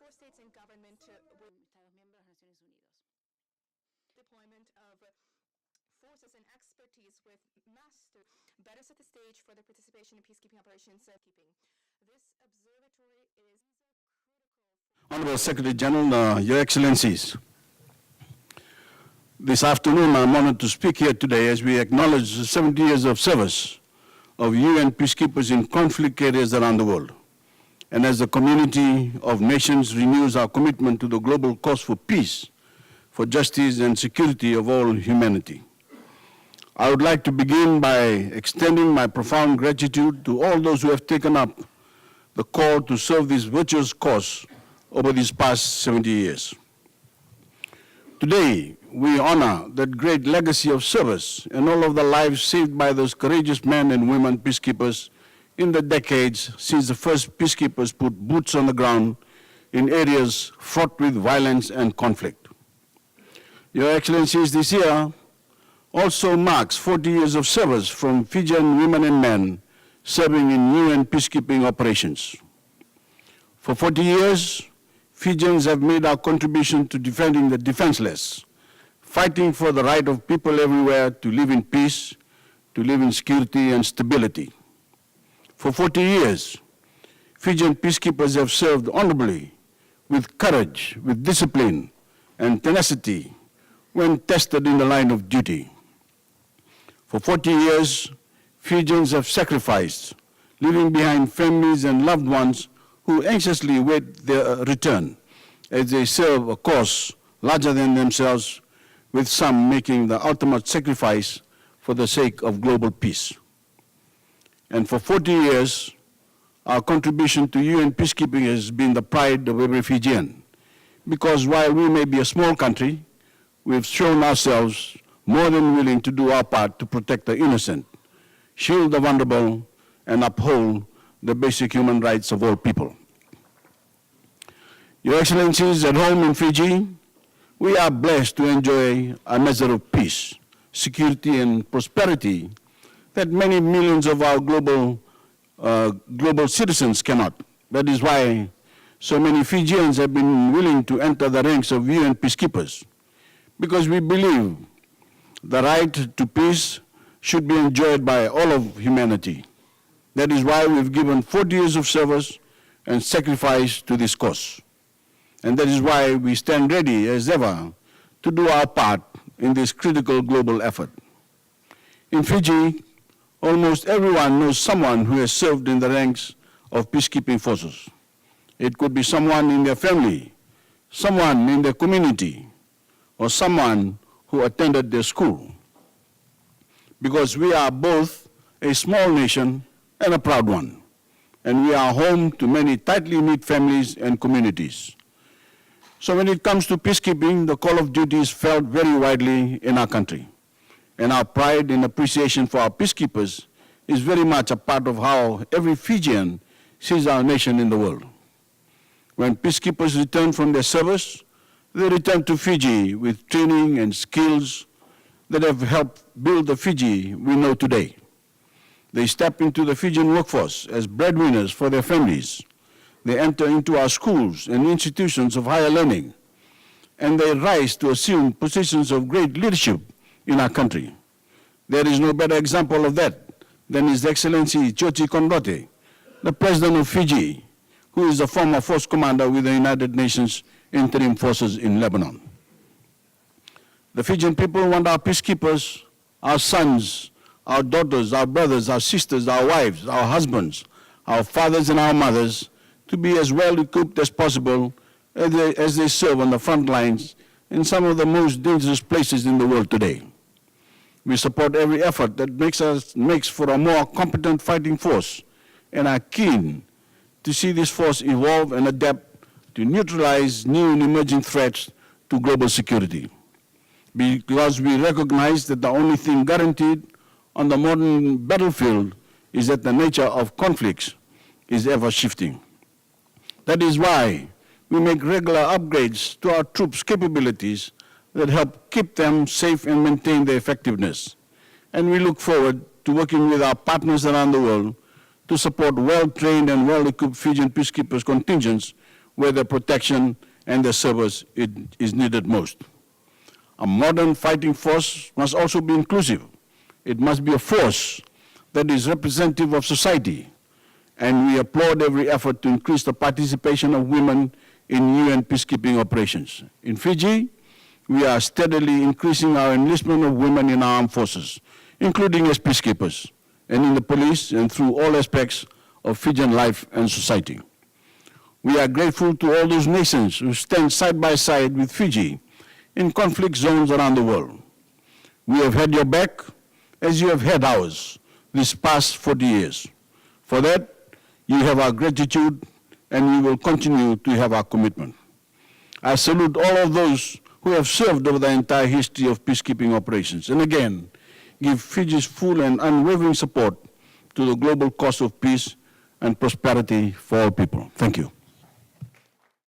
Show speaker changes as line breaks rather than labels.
for states and government with
Estados miembros de las Naciones Unidas.
deployment of forces and expertise with master better set the stage for the participation in peacekeeping operations. This observatory is critical.
Honorable Secretary General, Your Excellencies, this afternoon I'm honored to speak here today as we acknowledge the 70 years of service of UN peacekeepers in conflict areas around the world, and as the community of nations renews our commitment to the global cause for peace, for justice and security of all humanity. I would like to begin by extending my profound gratitude to all those who have taken up the call to serve this virtuous cause over these past 70 years. Today, we honor that great legacy of service and all of the lives saved by those courageous men and women peacekeepers in the decades since the first peacekeepers put boots on the ground in areas fraught with violence and conflict. Your Excellencies, this year also marks 40 years of service from Fijian women and men serving in UN peacekeeping operations. For 40 years, Fijians have made our contribution to defending the defenseless, fighting for the right of people everywhere to live in peace, to live in security and stability. For 40 years, Fijian peacekeepers have served honorably, with courage, with discipline and tenacity when tested in the line of duty. For 40 years, Fijians have sacrificed, leaving behind families and loved ones who anxiously wait their return as they serve a cause larger than themselves, with some making the ultimate sacrifice for the sake of global peace. And for 40 years, our contribution to UN peacekeeping has been the pride of every Fijian, because while we may be a small country, we've shown ourselves more than willing to do our part to protect the innocent, shield the vulnerable, and uphold the basic human rights of all people. Your Excellencies, at home in Fiji, we are blessed to enjoy a measure of peace, security, and prosperity that many millions of our global citizens cannot. That is why so many Fijians have been willing to enter the ranks of UN peacekeepers, because we believe the right to peace should be enjoyed by all of humanity. That is why we've given 40 years of service and sacrifice to this cause. And that is why we stand ready as ever to do our part in this critical global effort. In Fiji, almost everyone knows someone who has served in the ranks of peacekeeping forces. It could be someone in their family, someone in their community, or someone who attended their school. Because we are both a small nation and a proud one, and we are home to many tightly knit families and communities. So when it comes to peacekeeping, the call of duty is felt very widely in our country. And our pride and appreciation for our peacekeepers is very much a part of how every Fijian sees our nation in the world. When peacekeepers return from their service, they return to Fiji with training and skills that have helped build the Fiji we know today. They step into the Fijian workforce as breadwinners for their families. They enter into our schools and institutions of higher learning, and they rise to assume positions of great leadership in our country. There is no better example of that than His Excellency Chochi Kondote, the President of Fiji, who is a former force commander with the United Nations Interim Forces in Lebanon. The Fijian people want our peacekeepers, our sons, our daughters, our brothers, our sisters, our wives, our husbands, our fathers and our mothers to be as well equipped as possible as they serve on the front lines in some of the most dangerous places in the world today. We support every effort that makes for a more competent fighting force, and are keen to see this force evolve and adapt to neutralize new and emerging threats to global security. Because we recognize that the only thing guaranteed on the modern battlefield is that the nature of conflicts is ever shifting. That is why we make regular upgrades to our troops' capabilities that help keep them safe and maintain their effectiveness. And we look forward to working with our partners around the world to support well-trained and well-equipped Fijian peacekeepers contingents where the protection and the service is needed most. A modern fighting force must also be inclusive. It must be a force that is representative of society, and we applaud every effort to increase the participation of women in UN peacekeeping operations. In Fiji, we are steadily increasing our enlistment of women in our armed forces, including as peacekeepers, and in the police and through all aspects of Fijian life and society. We are grateful to all those nations who stand side by side with Fiji in conflict zones around the world. We have had your back as you have had ours these past 40 years. For that, you have our gratitude, and we will continue to have our commitment. I salute all of those who have served over the entire history of peacekeeping operations, and again, give Fiji's full and unwavering support to the global cause of peace and prosperity for all people. Thank you.